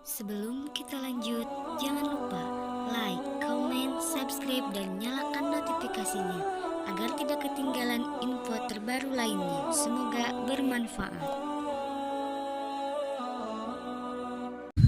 Sebelum kita lanjut, jangan lupa like, comment, subscribe, dan nyalakan notifikasinya agar tidak ketinggalan info terbaru lainnya. Semoga bermanfaat.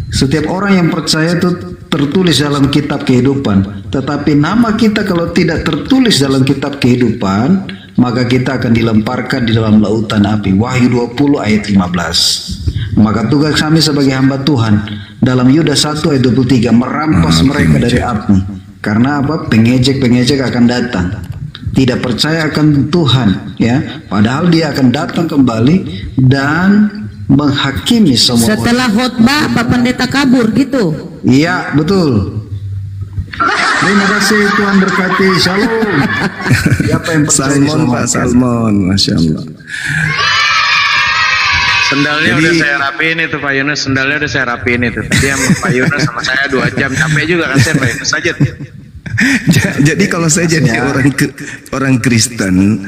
Setiap orang yang percaya itu tertulis dalam kitab kehidupan. Tetapi nama kita kalau tidak tertulis dalam kitab kehidupan, maka kita akan dilemparkan di dalam lautan api. Wahyu 20 ayat 15. Maka tugas kami sebagai hamba Tuhan dalam Yudas 1 ayat 23 merampas mereka dari api. Karena apa? Pengejek-pengejek akan datang. Tidak percaya akan Tuhan, ya. Padahal dia akan datang kembali dan menghakimi semua setelah khotbah Pak Pendeta kabur gitu. Iya, betul. Terima kasih, Tuhan berkati. Shalom. Siapa yang percaya? Salmon, Pak Salmon, Masya Allah. Sendalnya udah saya rapiin itu Pak Yunus, sendalnya udah saya rapiin itu. Tadi yang Pak Yunus sama saya 2 jam, capek juga kan saya Pak Yunus aja. Jadi kalau saya jadi orang Kristen,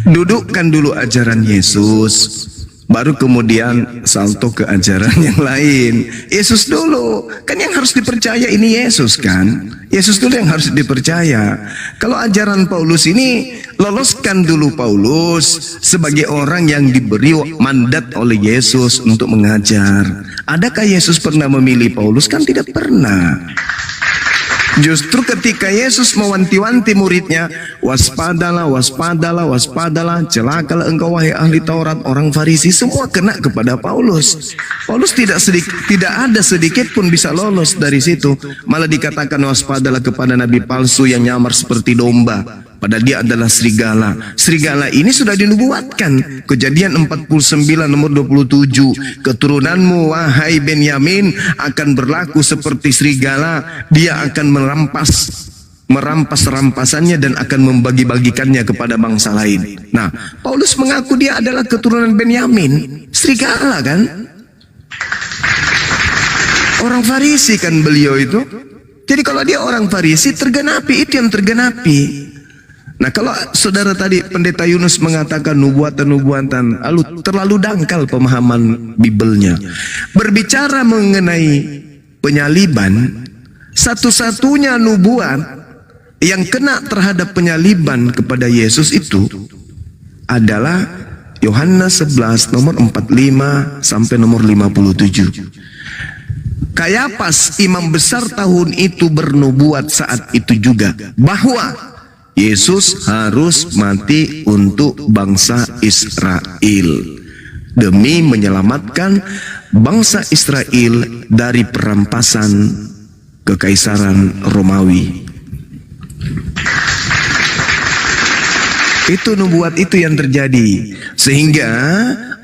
dudukkan dulu ajaran Yesus, baru kemudian salto ke ajaran yang lain. Yesus dulu, kan yang harus dipercaya ini Yesus kan. Yesus dulu yang harus dipercaya. Kalau ajaran Paulus ini, loloskan dulu Paulus sebagai orang yang diberi mandat oleh Yesus untuk mengajar. Adakah Yesus pernah memilih Paulus? Kan tidak pernah. Justru ketika Yesus mewanti-wanti muridnya, waspadalah, waspadalah, waspadalah, celakalah engkau wahai ahli Taurat, orang Farisi, semua kena kepada Paulus. Paulus tidak ada sedikit pun bisa lolos dari situ. Malah dikatakan waspadalah kepada nabi palsu yang nyamar seperti domba, padahal dia adalah serigala. Serigala ini sudah dinubuatkan. Kejadian 49 nomor 27. Keturunanmu wahai Benyamin akan berlaku seperti serigala. Dia akan merampas rampasannya dan akan membagi-bagikannya kepada bangsa lain. Nah, Paulus mengaku dia adalah keturunan Benyamin. Serigala kan? Orang Farisi kan beliau itu. Jadi kalau dia orang Farisi, tergenapi, itu yang tergenapi. Nah, kalau saudara tadi Pendeta Yunus mengatakan nubuatan-nubuatan, terlalu dangkal pemahaman Bibelnya. Berbicara mengenai penyaliban, satu-satunya nubuat yang kena terhadap penyaliban kepada Yesus itu adalah Yohanes 11 nomor 45 sampai nomor 57. Kayapas imam besar tahun itu bernubuat saat itu juga bahwa Yesus harus mati untuk bangsa Israel demi menyelamatkan bangsa Israel dari perampasan kekaisaran Romawi. Itu nubuat itu yang terjadi, sehingga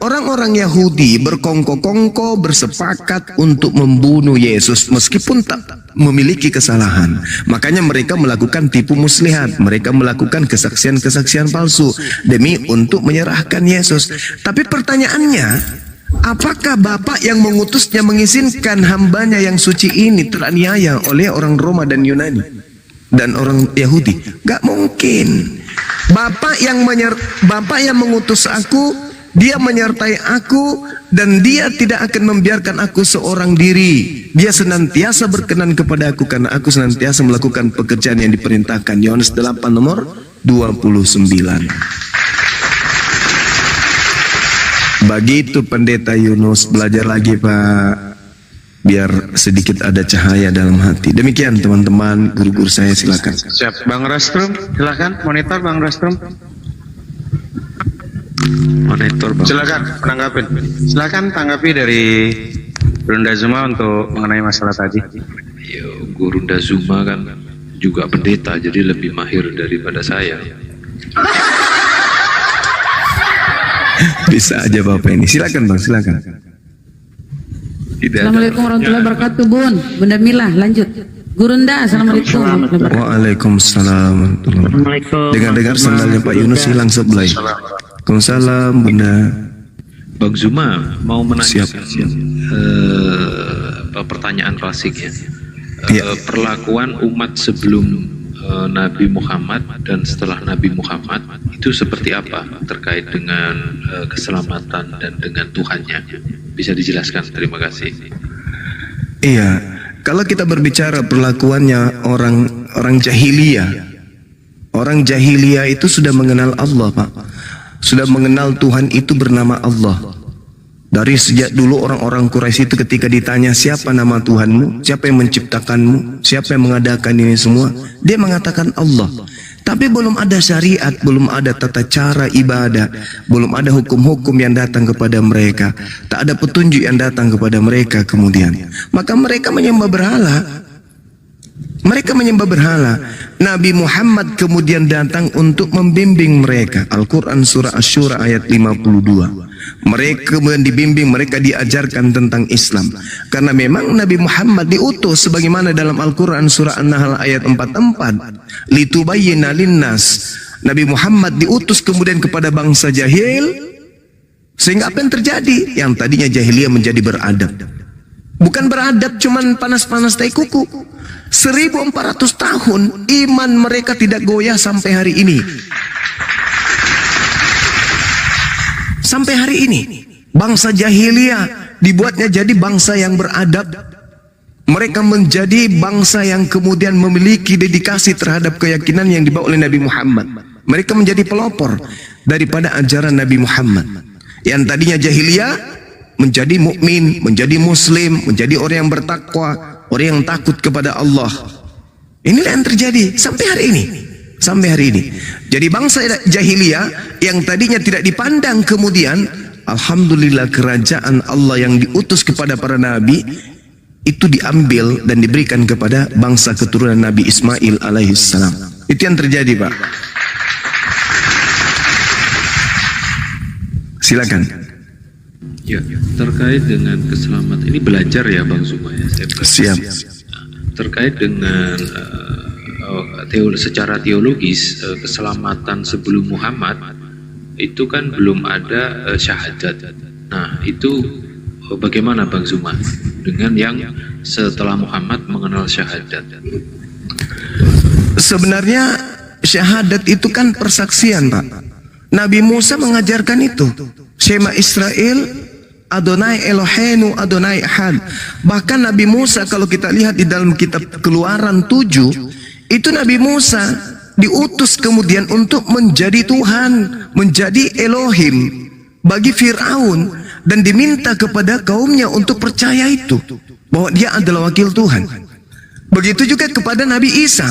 orang-orang Yahudi berkongko-kongko bersepakat untuk membunuh Yesus meskipun tak memiliki kesalahan. Makanya mereka melakukan tipu muslihat, mereka melakukan kesaksian-kesaksian palsu demi untuk menyerahkan Yesus. Tapi pertanyaannya, apakah Bapak yang mengutusnya mengizinkan hambanya yang suci ini teraniaya oleh orang Roma dan Yunani dan orang Yahudi? Gak mungkin. Bapak yang mengutus aku, dia menyertai aku, dan dia tidak akan membiarkan aku seorang diri. Dia senantiasa berkenan kepada aku karena aku senantiasa melakukan pekerjaan yang diperintahkan. Yohanes 8 nomor 29. Begitu Pendeta Yunus, belajar lagi Pak, biar sedikit ada cahaya dalam hati. Demikian teman-teman, guru-guru saya, silakan. Siap, Bang Rastrum, silakan monitor Bang Rastrum. Monitor Bang. Silakan menanggapin. Silakan tanggapi dari Gurunda Zuma untuk mengenai masalah tadi. Yo, Gurunda Zuma kan juga pendeta, jadi lebih mahir daripada saya. Bisa aja Bapak ini. Silakan Bang, silakan. Assalamualaikum warahmatullahi wabarakatuh. Bun, Bunda Mila, lanjut. Gurunda, assalamualaikum. Waalaikumsalam. Dengar-dengar sandalnya Pak Yunus hilang sebelah. Waalaikumsalam Bunda. Bang Zuma mau menanyakan Siap. Pertanyaan klasik ya. Iya. Perlakuan umat sebelum Nabi Muhammad dan setelah Nabi Muhammad itu seperti apa terkait dengan keselamatan dan dengan Tuhannya? Bisa dijelaskan? Terima kasih. Iya, kalau kita berbicara perlakuannya orang jahiliyah, orang jahiliyah itu sudah mengenal Allah, Pak. Sudah mengenal Tuhan itu bernama Allah. Dari sejak dulu orang-orang Quraisy itu ketika ditanya siapa nama Tuhanmu, siapa yang menciptakanmu, siapa yang mengadakan ini semua, dia mengatakan Allah. Tapi belum ada syariat, belum ada tata cara ibadah, belum ada hukum-hukum yang datang kepada mereka, tak ada petunjuk yang datang kepada mereka kemudian. Maka mereka menyembah berhala. Mereka menyembah berhala. Nabi Muhammad kemudian datang untuk membimbing mereka. Al-Quran surah Asy-Syura ayat 52. Mereka dibimbing, mereka diajarkan tentang Islam. Karena memang Nabi Muhammad diutus sebagaimana dalam Al-Quran surah An-Nahl ayat 44. Litubayyina linnas. Nabi Muhammad diutus kemudian kepada bangsa jahil. Sehingga apa yang terjadi? Yang tadinya jahiliyah menjadi beradab. Bukan beradab cuman panas-panas tai kuku. 1400 tahun iman mereka tidak goyah sampai hari ini. Sampai hari ini bangsa jahiliyah dibuatnya jadi bangsa yang beradab. Mereka menjadi bangsa yang kemudian memiliki dedikasi terhadap keyakinan yang dibawa oleh Nabi Muhammad. Mereka menjadi pelopor daripada ajaran Nabi Muhammad. Yang tadinya jahiliyah menjadi mukmin, menjadi muslim, menjadi orang yang bertakwa, orang yang takut kepada Allah. Inilah yang terjadi sampai hari ini. Sampai hari ini. Jadi bangsa jahiliyah yang tadinya tidak dipandang kemudian, alhamdulillah kerajaan Allah yang diutus kepada para nabi itu diambil dan diberikan kepada bangsa keturunan Nabi Ismail alaihissalam. Itu yang terjadi, Pak. Silakan. Ya, terkait dengan keselamatan ini belajar ya Bang Zuma ya. Siap. Terkait dengan secara teologis keselamatan sebelum Muhammad itu kan belum ada syahadat. Nah, itu bagaimana Bang Zuma dengan yang setelah Muhammad mengenal syahadat? Sebenarnya syahadat itu kan persaksian, Pak. Nabi Musa mengajarkan itu. Shema Israel, Adonai Eloheinu Adonai Ahad. Bahkan Nabi Musa kalau kita lihat di dalam kitab Keluaran 7, itu Nabi Musa diutus kemudian untuk menjadi Tuhan, menjadi Elohim bagi Fir'aun, dan diminta kepada kaumnya untuk percaya itu, bahwa dia adalah wakil Tuhan. Begitu juga kepada Nabi Isa.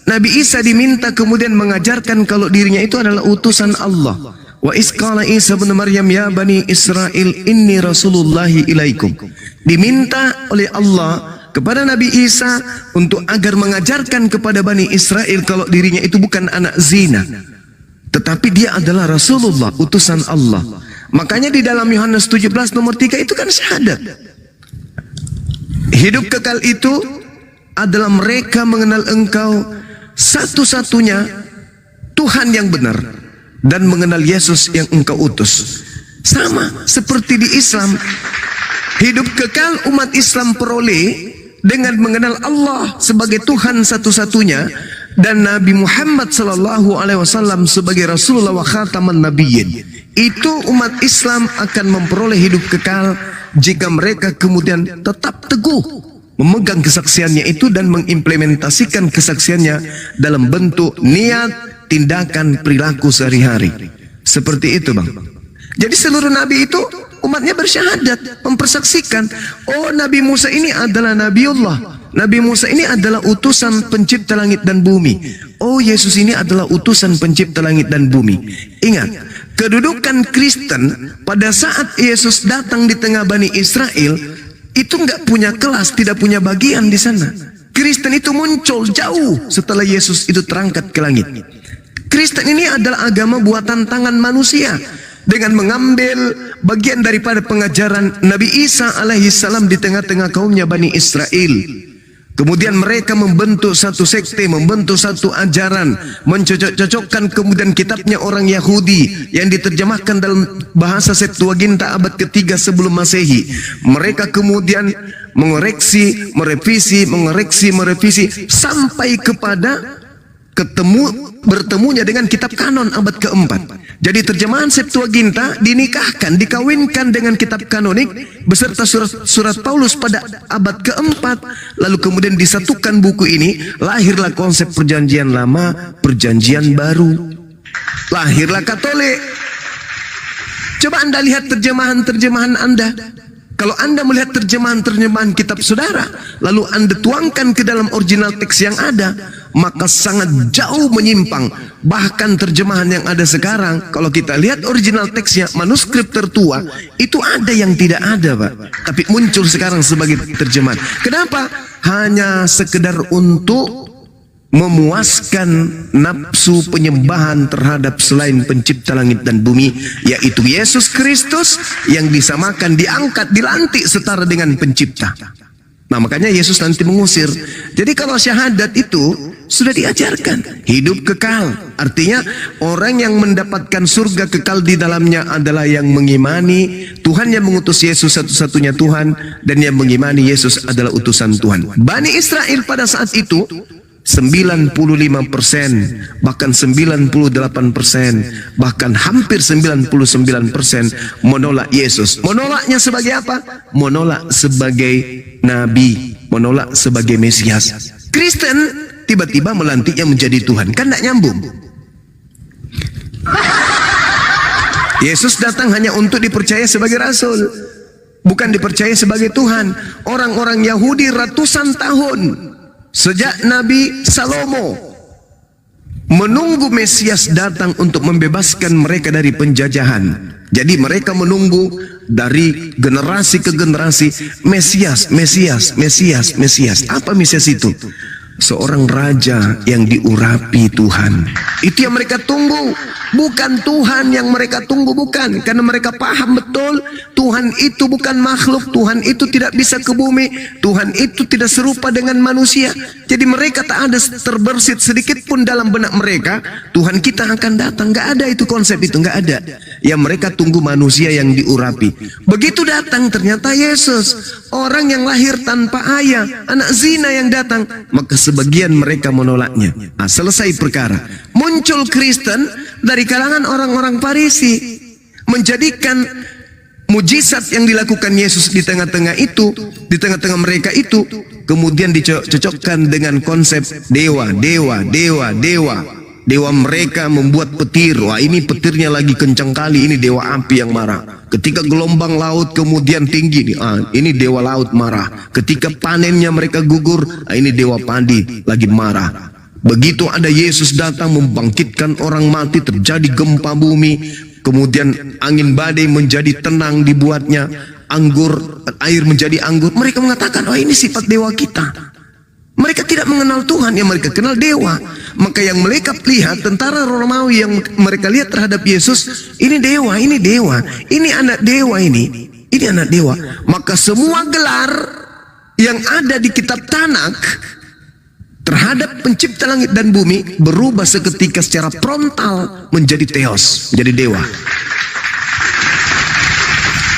Nabi Isa diminta kemudian mengajarkan kalau dirinya itu adalah utusan Allah. Wa isqala Isa bin Maryam ya bani Israel inni rasulullahi ilaikum. Diminta oleh Allah kepada Nabi Isa untuk agar mengajarkan kepada Bani Israel kalau dirinya itu bukan anak zina, tetapi dia adalah Rasulullah, utusan Allah. Makanya di dalam Yohanes 17 nomor 3 itu kan syahadat. Hidup kekal itu adalah mereka mengenal Engkau satu-satunya Tuhan yang benar dan mengenal Yesus yang Engkau utus. Sama seperti di Islam, hidup kekal umat Islam peroleh dengan mengenal Allah sebagai Tuhan satu-satunya dan Nabi Muhammad sallallahu alaihi wasallam sebagai Rasulullah wa khataman nabiyyin. Itu umat Islam akan memperoleh hidup kekal jika mereka kemudian tetap teguh memegang kesaksiannya itu dan mengimplementasikan kesaksiannya dalam bentuk niat, tindakan, perilaku sehari-hari. Seperti itu, Bang. Jadi seluruh nabi itu umatnya bersyahadat, mempersaksikan, oh Nabi Musa ini adalah Nabiullah, Nabi Musa ini adalah utusan pencipta langit dan bumi, oh Yesus ini adalah utusan pencipta langit dan bumi. Ingat, kedudukan Kristen pada saat Yesus datang di tengah Bani Israel itu nggak punya kelas, tidak punya bagian di sana. Kristen itu muncul jauh setelah Yesus itu terangkat ke langit. Kristen ini adalah agama buatan tangan manusia dengan mengambil bagian daripada pengajaran Nabi Isa alaihissalam di tengah-tengah kaumnya Bani Israel. Kemudian mereka membentuk satu sekte, membentuk satu ajaran, mencocok-cocokkan kemudian kitabnya orang Yahudi yang diterjemahkan dalam bahasa Septuaginta abad ketiga sebelum Masehi. Mereka kemudian mengoreksi, merevisi sampai kepada bertemunya dengan kitab kanon abad keempat. Jadi terjemahan Septuaginta dinikahkan, dikawinkan dengan kitab kanonik beserta surat Paulus pada abad keempat. Lalu kemudian disatukan buku ini, lahirlah konsep perjanjian lama, perjanjian baru. Lahirlah Katolik. Coba Anda lihat terjemahan-terjemahan Anda. Kalau Anda melihat terjemahan-terjemahan kitab saudara, lalu Anda tuangkan ke dalam original teks yang ada, maka sangat jauh menyimpang. Bahkan terjemahan yang ada sekarang, kalau kita lihat original teksnya, manuskrip tertua, itu ada yang tidak ada, Pak. Tapi muncul sekarang sebagai terjemahan. Kenapa? Hanya sekedar untuk memuaskan nafsu penyembahan terhadap selain pencipta langit dan bumi, yaitu Yesus Kristus yang disamakan, diangkat, dilantik setara dengan pencipta. Nah, makanya Yesus nanti mengusir. Jadi kalau syahadat itu sudah diajarkan, hidup kekal. Artinya orang yang mendapatkan surga kekal di dalamnya adalah yang mengimani Tuhan yang mengutus Yesus satu-satunya Tuhan, dan yang mengimani Yesus adalah utusan Tuhan. Bani Israel pada saat itu 95%, bahkan 98%, bahkan hampir 99% menolak Yesus. Menolaknya sebagai apa? Menolak sebagai nabi, menolak sebagai Mesias. Kristen tiba-tiba melantiknya menjadi Tuhan. Kan tidak nyambung. Yesus datang hanya untuk dipercaya sebagai rasul, bukan dipercaya sebagai Tuhan. Orang-orang Yahudi ratusan tahun, sejak Nabi Salomo, menunggu Mesias datang untuk membebaskan mereka dari penjajahan. Jadi mereka menunggu dari generasi ke generasi, Mesias, Mesias, Mesias, Mesias. Apa Mesias itu? Seorang raja yang diurapi Tuhan. Itu yang mereka tunggu. Bukan Tuhan yang mereka tunggu, bukan. Karena mereka paham betul Tuhan itu bukan makhluk. Tuhan itu tidak bisa ke bumi. Tuhan itu tidak serupa dengan manusia. Jadi mereka tak ada terbersit sedikit pun dalam benak mereka Tuhan kita akan datang. Gak ada itu konsep itu, gak ada. Yang mereka tunggu manusia yang diurapi. Begitu datang ternyata Yesus, orang yang lahir tanpa ayah, anak zina yang datang, maka sebagian mereka menolaknya. Nah, selesai perkara. Muncul Kristen dari kalangan orang-orang Farisi, menjadikan mujizat yang dilakukan Yesus di tengah-tengah itu, di tengah-tengah mereka itu, kemudian dicocokkan dengan konsep dewa, dewa, dewa, dewa. Dewa mereka membuat petir. Wah, ini petirnya lagi kencang kali, ini dewa api yang marah. Ketika gelombang laut kemudian tinggi, ini dewa laut marah. Ketika panennya mereka gugur, ini dewa padi lagi marah. Begitu ada Yesus datang membangkitkan orang mati, terjadi gempa bumi, kemudian angin badai menjadi tenang dibuatnya, air menjadi anggur. Mereka mengatakan, oh ini sifat dewa kita. Mereka tidak mengenal Tuhan, yang mereka kenal dewa. Maka yang mereka lihat, tentara Romawi yang mereka lihat terhadap Yesus, ini dewa, ini dewa, ini anak dewa, ini anak dewa. Maka semua gelar yang ada di kitab Tanakh terhadap pencipta langit dan bumi berubah seketika secara frontal menjadi theos, menjadi dewa.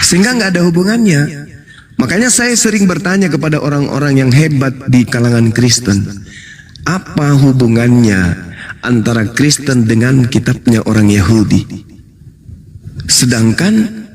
Sehingga nggak ada hubungannya. Makanya saya sering bertanya kepada orang-orang yang hebat di kalangan Kristen, apa hubungannya antara Kristen dengan kitabnya orang Yahudi? Sedangkan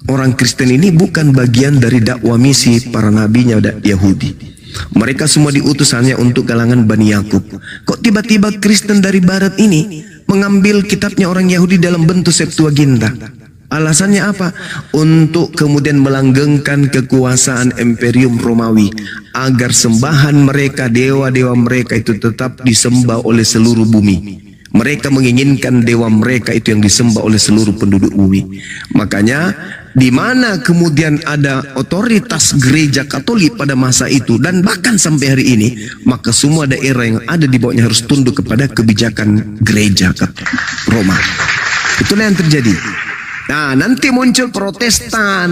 orang Kristen ini bukan bagian dari dakwah misi para nabinya Yahudi. Mereka semua diutus hanya untuk kalangan Bani Yakub. Kok tiba-tiba Kristen dari Barat ini mengambil kitabnya orang Yahudi dalam bentuk Septuaginta? Alasannya apa? Untuk kemudian melanggengkan kekuasaan Imperium Romawi, agar sembahan mereka, dewa-dewa mereka itu tetap disembah oleh seluruh bumi. Mereka menginginkan dewa mereka itu yang disembah oleh seluruh penduduk bumi. Makanya di mana kemudian ada otoritas gereja Katolik pada masa itu, dan bahkan sampai hari ini, maka semua daerah yang ada di bawahnya harus tunduk kepada kebijakan gereja Roma. Itulah yang terjadi. Nah, nanti muncul Protestan,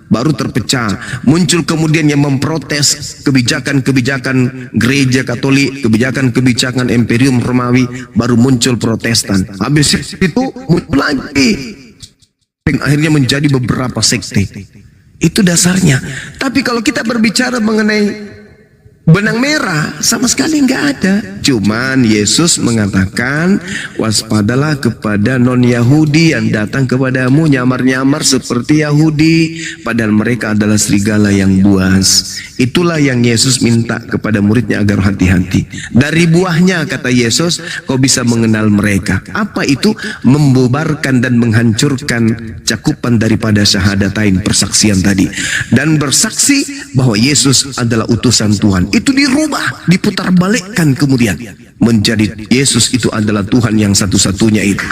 baru terpecah. Muncul kemudian yang memprotes kebijakan-kebijakan gereja Katolik, kebijakan-kebijakan Imperium Romawi, baru muncul Protestan. Habis itu muncul lagi, akhirnya menjadi beberapa sekte. Itu dasarnya. Tapi kalau kita berbicara mengenai benang merah, sama sekali nggak ada. Cuman Yesus mengatakan, waspadalah kepada non-Yahudi yang datang kepadamu nyamar-nyamar seperti Yahudi, padahal mereka adalah serigala yang buas. Itulah yang Yesus minta kepada muridnya agar hati-hati. Dari buahnya, kata Yesus, kau bisa mengenal mereka. Apa itu? Membubarkan dan menghancurkan cakupan daripada syahadatain, persaksian tadi. Dan bersaksi bahwa Yesus adalah utusan Tuhan. Itu dirubah, diputar balikkan kemudian menjadi Yesus itu adalah Tuhan yang satu-satunya itu.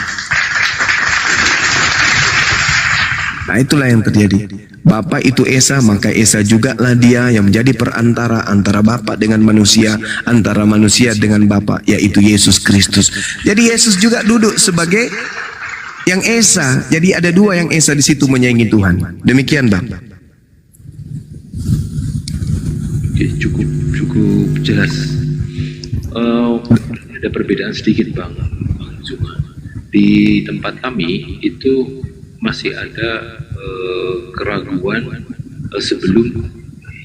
Nah, itulah yang terjadi. Bapa itu Esa, maka Esa juga lah dia yang menjadi perantara antara Bapa dengan manusia, antara manusia dengan Bapa, yaitu Yesus Kristus. Jadi Yesus juga duduk sebagai yang Esa. Jadi ada dua yang Esa di situ menyaingi Tuhan. Demikian, Bang. Oke, cukup jelas. Ada perbedaan sedikit Bang Zuma. Di tempat kami itu masih ada keraguan sebelum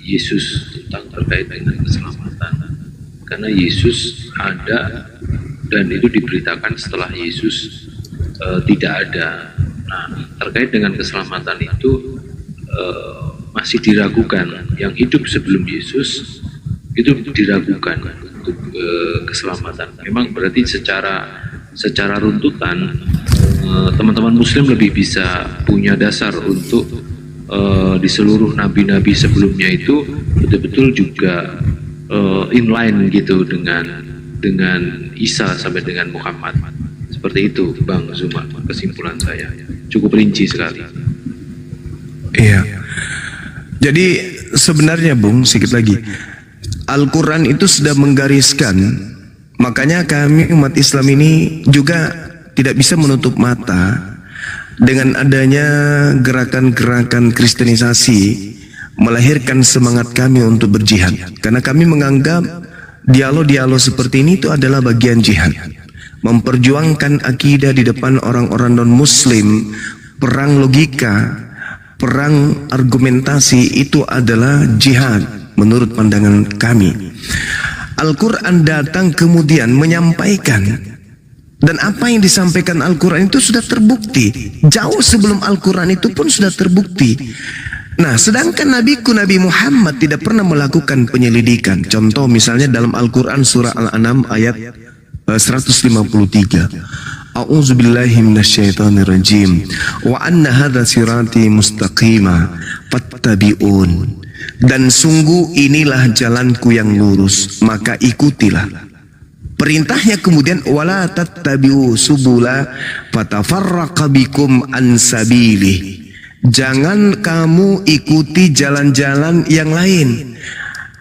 Yesus tentang terkait dengan keselamatan. Karena Yesus ada dan itu diberitakan setelah Yesus tidak ada. Nah, terkait dengan keselamatan itu masih diragukan. Yang hidup sebelum Yesus itu diragukan untuk keselamatan. Memang berarti secara runtutan teman-teman Muslim lebih bisa punya dasar untuk di seluruh nabi-nabi sebelumnya itu betul-betul juga inline gitu dengan Isa sampai dengan Muhammad. Seperti itu Bang Zuma, kesimpulan saya. Cukup rinci sekali. Iya. Jadi sebenarnya Bung, sedikit lagi, Al-Quran itu sudah menggariskan, makanya kami umat Islam ini juga tidak bisa menutup mata dengan adanya gerakan-gerakan kristenisasi melahirkan semangat kami untuk berjihad. Karena kami menganggap dialog-dialog seperti ini itu adalah bagian jihad. Memperjuangkan akidah di depan orang-orang non-muslim, perang logika, perang argumentasi itu adalah jihad. Menurut pandangan kami, Al-Quran datang kemudian menyampaikan, dan apa yang disampaikan Al-Quran itu sudah terbukti. Jauh sebelum Al-Quran itu pun sudah terbukti. Nah, sedangkan Nabi Muhammad tidak pernah melakukan penyelidikan. Contoh misalnya dalam Al-Quran surah Al-An'am ayat 153. A'udzubillahi minasyaitonirrajim. Wa anna hadza sirati mustaqima fattabi'un. Dan sungguh inilah jalanku yang lurus, maka ikutilah. Perintahnya kemudian wala tattabi'u subula fatafarraqa bikum an sabilih. Jangan kamu ikuti jalan-jalan yang lain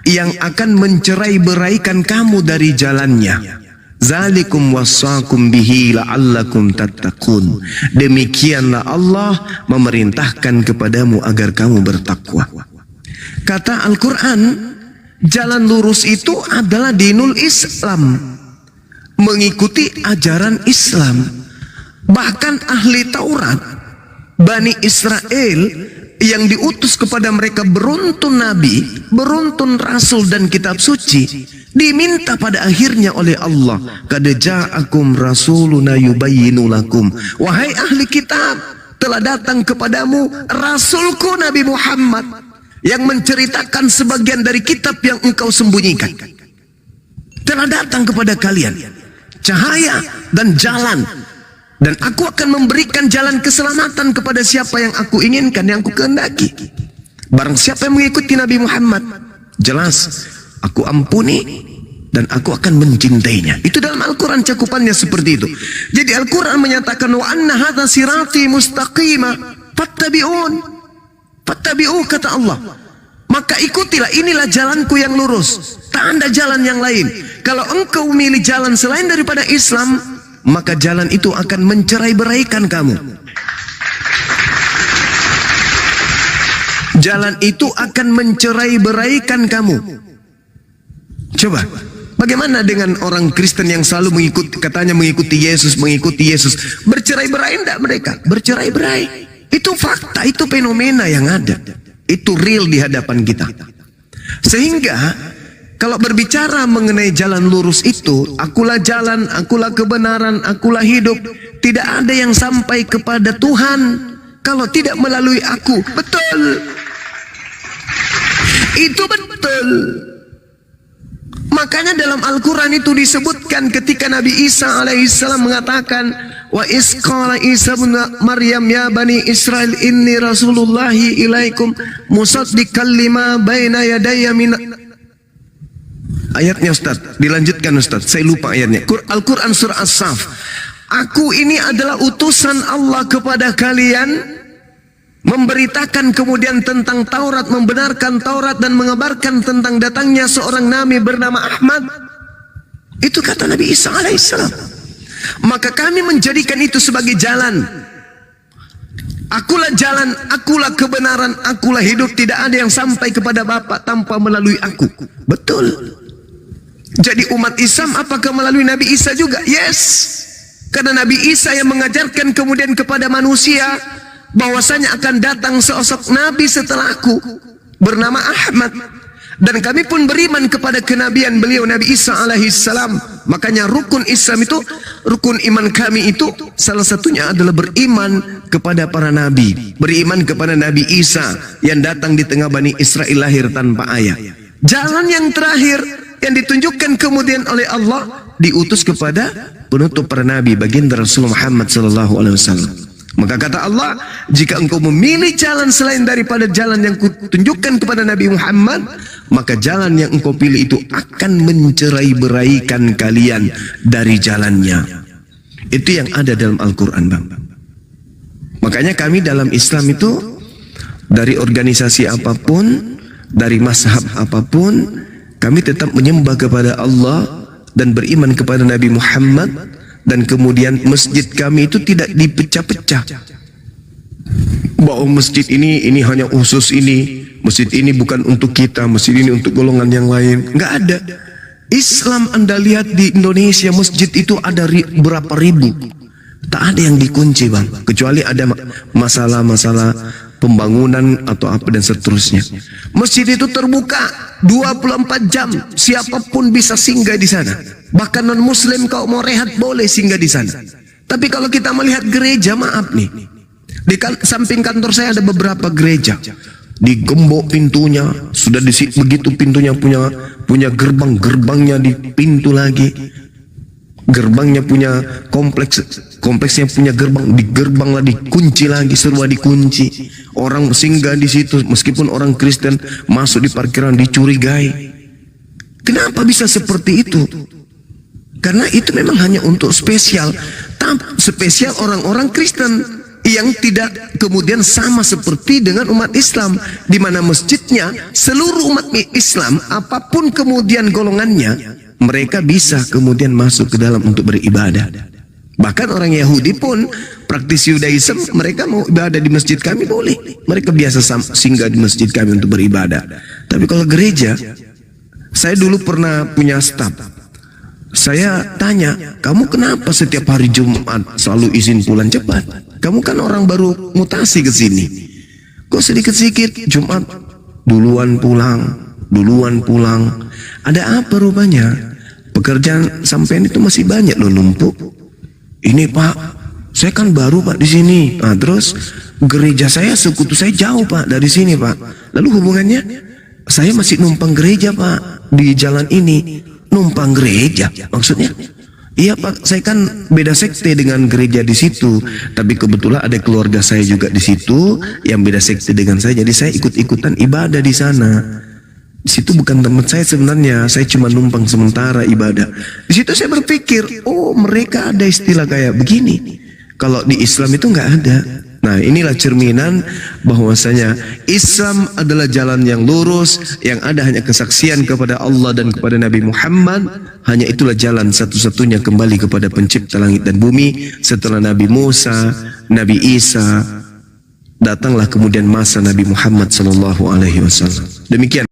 yang akan mencerai-beraikan kamu dari jalannya. Zalikum wassakum bihi la'allakum tattaqun. Demikianlah Allah memerintahkan kepadamu agar kamu bertakwa. Kata Al-Quran, jalan lurus itu adalah dinul Islam, mengikuti ajaran Islam. Bahkan ahli Taurat, Bani Israel yang diutus kepada mereka beruntun nabi, beruntun rasul dan kitab suci, diminta pada akhirnya oleh Allah, qad ja'akum rasuluna yubayyinu lakum. Wahai ahli kitab, telah datang kepadamu rasulku Nabi Muhammad yang menceritakan sebagian dari kitab yang engkau sembunyikan. Telah datang kepada kalian cahaya dan jalan, dan aku akan memberikan jalan keselamatan kepada siapa yang aku inginkan, yang aku kehendaki. Barang siapa yang mengikuti Nabi Muhammad, jelas aku ampuni dan aku akan mencintainya. Itu dalam Al-Quran cakupannya seperti itu. Jadi Al-Quran menyatakan wa anna hadza sirati mustaqima fattabi'un. Fattabi'u, kata Allah, maka ikutilah, inilah jalanku yang lurus, tak ada jalan yang lain. Kalau engkau memilih jalan selain daripada Islam, maka jalan itu akan mencerai-beraikan kamu. Jalan itu akan mencerai-beraikan kamu. Coba, bagaimana dengan orang Kristen yang selalu mengikuti, katanya mengikuti Yesus, bercerai-berai enggak mereka? Bercerai-berai. Itu fakta, itu fenomena yang ada. Itu real di hadapan kita. Sehingga Kalau berbicara mengenai jalan lurus itu, akulah jalan, akulah kebenaran, akulah hidup. Tidak ada yang sampai kepada Tuhan kalau tidak melalui aku. Betul. Itu betul. Makanya dalam Al-Quran itu disebutkan ketika Nabi Isa alaihissalam mengatakan, wa isqala Isa bin Maryam ya bani Israel inni rasulullahi ilaikum musaddiqan lima baina yadayya min. Ayatnya Ustaz, dilanjutkan Ustaz, saya lupa ayatnya. Al-Quran surah As-Saf. Aku ini adalah utusan Allah kepada kalian, memberitakan kemudian tentang Taurat, membenarkan Taurat dan mengabarkan tentang datangnya seorang nabi bernama Ahmad. Itu kata Nabi Isa alaihissalam. Maka kami menjadikan itu sebagai jalan. Akulah jalan, akulah kebenaran, akulah hidup. Tidak ada yang sampai kepada Bapa tanpa melalui aku. Betul. Jadi umat Islam apakah melalui Nabi Isa juga? Yes. Karena Nabi Isa yang mengajarkan kemudian kepada manusia bahwasanya akan datang sosok Nabi setelahku bernama Ahmad. Dan kami pun beriman kepada kenabian beliau Nabi Isa alaihissalam. Makanya rukun Islam itu, rukun iman kami itu salah satunya adalah beriman kepada para nabi. Beriman kepada Nabi Isa yang datang di tengah Bani Israel lahir tanpa ayah. Jalan yang terakhir yang ditunjukkan kemudian oleh Allah diutus kepada penutup para nabi, baginda Rasulullah Muhammad sallallahu alaihi wasallam. Maka kata Allah, jika engkau memilih jalan selain daripada jalan yang kutunjukkan kepada Nabi Muhammad, maka jalan yang engkau pilih itu akan mencerai-beraikan kalian dari jalannya. Itu yang ada dalam Al-Quran, Bang. Makanya kami dalam Islam itu, dari organisasi apapun, dari mazhab apapun, kami tetap menyembah kepada Allah dan beriman kepada Nabi Muhammad. Dan kemudian masjid kami itu tidak dipecah-pecah. Bahwa masjid ini hanya khusus ini, masjid ini bukan untuk kita, masjid ini untuk golongan yang lain. Enggak ada. Islam Anda lihat di Indonesia masjid itu ada berapa ribu. Tak ada yang dikunci, Bang. Kecuali ada masalah-masalah pembangunan atau apa dan seterusnya. Masjid itu terbuka 24 jam, siapapun bisa singgah di sana. Bahkan non muslim kalau mau rehat boleh singgah di sana. Tapi kalau kita melihat gereja, maaf nih, di samping kantor saya ada beberapa gereja, digembok pintunya, sudah begitu pintunya punya gerbangnya di pintu lagi, gerbangnya punya kompleksnya punya gerbang lah dikunci lagi, serba dikunci. Orang singgah di situ meskipun orang Kristen masuk di parkiran dicurigai. Kenapa bisa seperti itu? Karena itu memang hanya untuk spesial orang-orang Kristen yang tidak kemudian sama seperti dengan umat Islam, di mana masjidnya seluruh umat Islam apapun kemudian golongannya, mereka bisa kemudian masuk ke dalam untuk beribadah. Bahkan orang Yahudi pun praktisi Yudaism, mereka mau ibadah di masjid kami boleh, mereka biasa singgah di masjid kami untuk beribadah. Tapi kalau gereja, saya dulu pernah punya staf. Saya tanya, kamu kenapa setiap hari Jumat selalu izin pulang cepat? Kamu kan orang baru mutasi ke sini. Kok sedikit-sedikit Jumat duluan pulang. Ada apa rupanya? Pekerjaan sampean itu masih banyak loh numpuk. Ini Pak, saya kan baru Pak di sini. Nah, terus gereja saya, sekutu saya jauh Pak dari sini Pak. Lalu hubungannya? Saya masih numpang gereja Pak di jalan ini. Numpang gereja maksudnya? Iya Pak, saya kan beda sekte dengan gereja di situ. Tapi kebetulan ada keluarga saya juga di situ yang beda sekte dengan saya. Jadi saya ikut-ikutan ibadah di sana. Di situ bukan tempat saya sebenarnya. Saya cuma numpang sementara ibadah. Di situ saya berpikir, oh mereka ada istilah kayak begini. Kalau di Islam itu nggak ada. Nah, inilah cerminan bahwasanya Islam adalah jalan yang lurus, yang ada hanya kesaksian kepada Allah dan kepada Nabi Muhammad. Hanya itulah jalan satu-satunya kembali kepada pencipta langit dan bumi. Setelah Nabi Musa, Nabi Isa, datanglah kemudian masa Nabi Muhammad sallallahu alaihi wasallam. Demikian